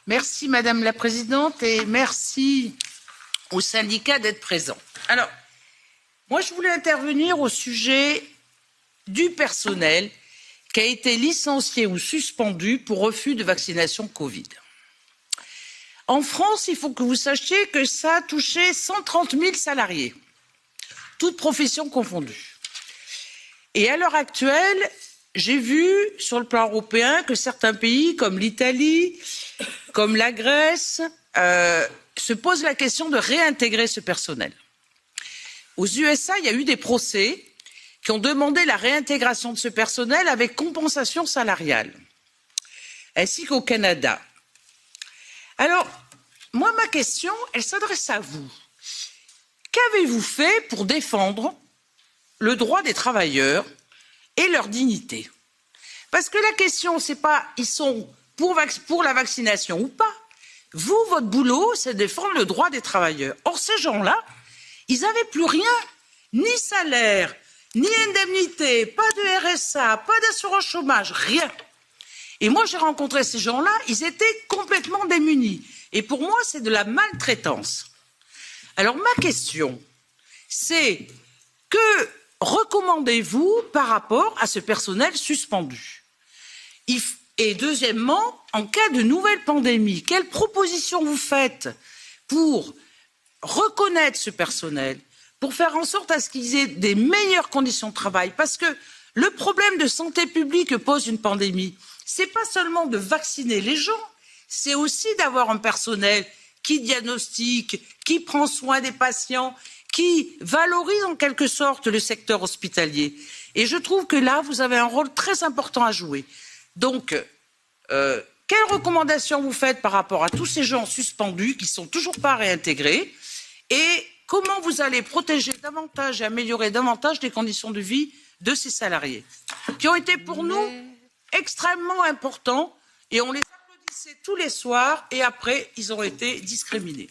Merci Madame la Présidente et merci aux syndicats d'être présents. Alors, moi je voulais intervenir au sujet du personnel qui a été licencié ou suspendu pour refus de vaccination Covid. En France, il faut que vous sachiez que ça a touché 130 000 salariés, toutes professions confondues. Et à l'heure actuelle, j'ai vu sur le plan européen que certains pays comme l'Italie, comme la Grèce, se posent la question de réintégrer ce personnel. Aux USA, il y a eu des procès qui ont demandé la réintégration de ce personnel avec compensation salariale, ainsi qu'au Canada. Alors, moi, ma question, elle s'adresse à vous. Qu'avez-vous fait pour défendre le droit des travailleurs et leur dignité? Parce que la question, c'est pas ils sont pour la vaccination ou pas. Vous, votre boulot, c'est de défendre le droit des travailleurs. Or, ces gens-là, ils n'avaient plus rien, ni salaire, ni indemnité, pas de RSA, pas d'assurance chômage, rien. Et moi, j'ai rencontré ces gens-là, ils étaient complètement démunis. Et pour moi, c'est de la maltraitance. Alors, ma question, c'est que recommandez-vous par rapport à ce personnel suspendu? Et deuxièmement, en cas de nouvelle pandémie, quelles propositions vous faites pour reconnaître ce personnel, pour faire en sorte à ce qu'ils aient des meilleures conditions de travail? Parce que le problème de santé publique que pose une pandémie, c'est pas seulement de vacciner les gens, c'est aussi d'avoir un personnel qui diagnostique, qui prend soin des patients, qui valorise en quelque sorte le secteur hospitalier. Et je trouve que là, vous avez un rôle très important à jouer. Donc, quelles recommandations vous faites par rapport à tous ces gens suspendus qui ne sont toujours pas réintégrés et comment vous allez protéger davantage et améliorer davantage les conditions de vie de ces salariés qui ont été pour nous extrêmement importants et on les applaudissait tous les soirs et après ils ont été discriminés.